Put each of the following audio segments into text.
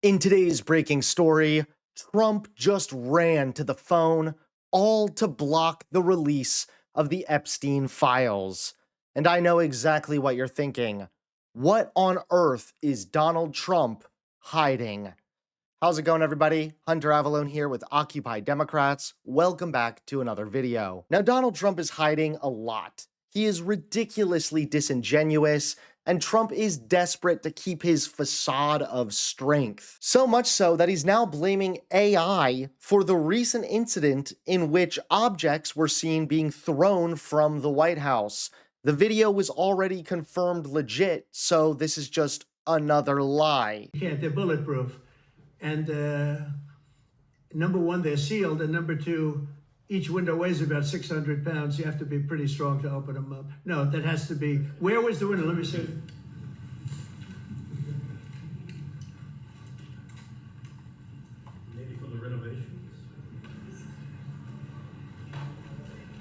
In today's breaking story, Trump just ran to the phone, all to block the release of the Epstein files. And I know exactly what you're thinking. What on earth is Donald Trump hiding? How's it going, everybody? Hunter Avalone here with Occupy Democrats. Welcome back to another video. Now, Donald Trump is hiding a lot. He is ridiculously disingenuous, and Trump is desperate to keep his facade of strength. So much so that he's now blaming AI for the recent incident in which objects were seen being thrown from the White House. The video was already confirmed legit, so this is just another lie. You can't, they're bulletproof. And number one, they're sealed, and number two, each window weighs about 600 pounds. You have to be pretty strong to open them up. No, that has to be, where was the window? Let me see. Maybe for the renovations.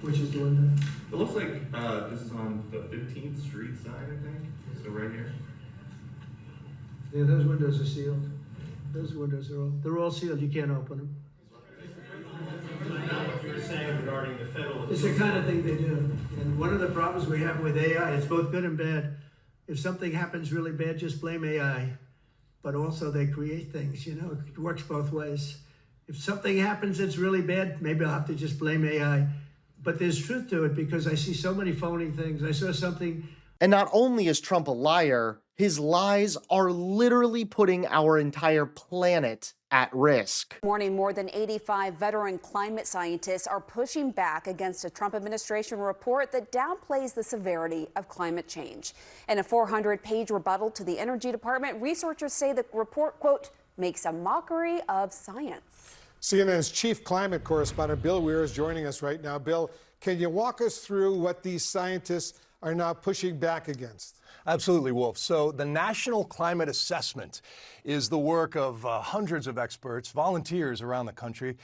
Which is the window? It looks like this is on the 15th Street side, I think. So right here. Yeah, those windows are sealed. Those windows are they're all sealed. You can't open them. What you're saying regarding the federal. It's the kind of thing they do. And one of the problems we have with AI, it's both good and bad. If something happens really bad, just blame AI. But also they create things, you know, it works both ways. If something happens that's really bad, maybe I'll have to just blame AI. But there's truth to it because I see so many phony things. I saw something. And not only is Trump a liar, his lies are literally putting our entire planet at risk. Morning, more than 85 veteran climate scientists are pushing back against a Trump administration report that downplays the severity of climate change. In a 400-page rebuttal to the Energy Department, researchers say the report, quote, makes a mockery of science. CNN's chief climate correspondent Bill Weir is joining us right now. Bill, can you walk us through what these scientists are now pushing back against? Absolutely, Wolf. So the National Climate Assessment is the work of hundreds of experts, volunteers around the country,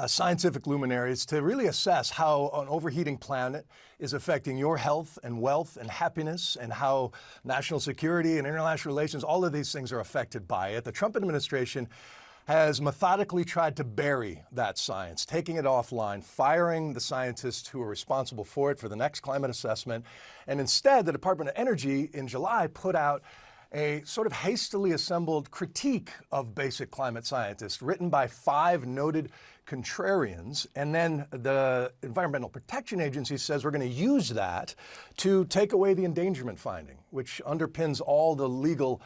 scientific luminaries to really assess how an overheating planet is affecting your health and wealth and happiness, and how national security and international relations, all of these things are affected by it. The Trump administration has methodically tried to bury that science, taking it offline, firing the scientists who are responsible for it for the next climate assessment. And instead, the Department of Energy in July put out a sort of hastily assembled critique of basic climate scientists written by 5 noted contrarians. And then the Environmental Protection Agency says we're going to use that to take away the endangerment finding, which underpins all the legal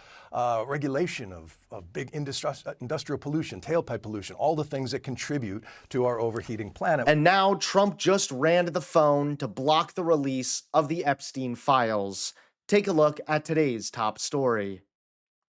regulation of big industrial pollution, tailpipe pollution, all the things that contribute to our overheating planet. And now Trump just ran to the phone to block the release of the Epstein files. Take a look at today's top story.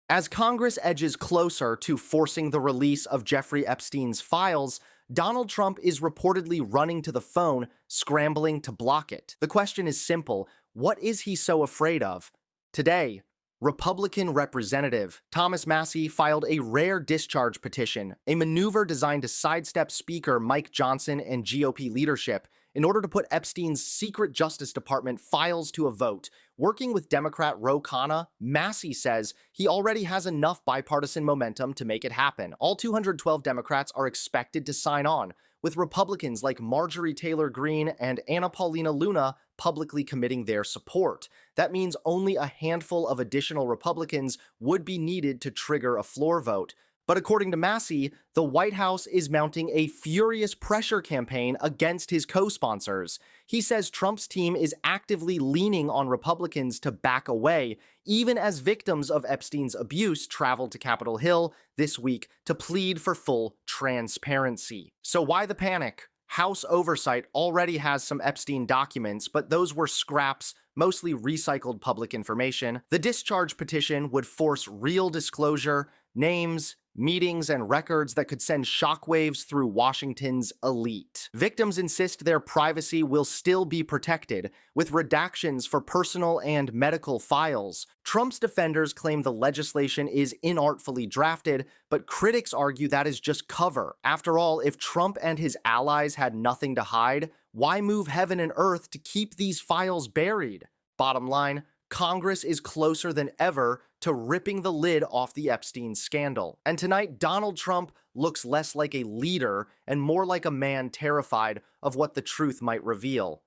As Congress edges closer to forcing the release of Jeffrey Epstein's files, Donald Trump is reportedly running to the phone, scrambling to block it. The question is simple: what is he so afraid of? Today, Republican Representative Thomas Massie filed a rare discharge petition, a maneuver designed to sidestep Speaker Mike Johnson and GOP leadership in order to put Epstein's secret Justice Department files to a vote. Working with Democrat Ro Khanna, Massie says he already has enough bipartisan momentum to make it happen. All 212 Democrats are expected to sign on, with Republicans like Marjorie Taylor Greene and Anna Paulina Luna publicly committing their support. That means only a handful of additional Republicans would be needed to trigger a floor vote. But according to Massie, the White House is mounting a furious pressure campaign against his co-sponsors. He says Trump's team is actively leaning on Republicans to back away, even as victims of Epstein's abuse traveled to Capitol Hill this week to plead for full transparency. So why the panic? House oversight already has some Epstein documents, but those were scraps, mostly recycled public information. The discharge petition would force real disclosure, names, meetings, and records that could send shockwaves through Washington's elite. Victims insist their privacy will still be protected, with redactions for personal and medical files. Trump's defenders claim the legislation is inartfully drafted, but critics argue that is just cover. After all, if Trump and his allies had nothing to hide, why move heaven and earth to keep these files buried? Bottom line, Congress is closer than ever to ripping the lid off the Epstein scandal. And tonight, Donald Trump looks less like a leader and more like a man terrified of what the truth might reveal.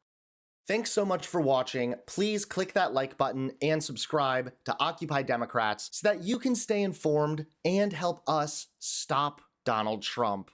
Thanks so much for watching. Please click that like button and subscribe to Occupy Democrats so that you can stay informed and help us stop Donald Trump.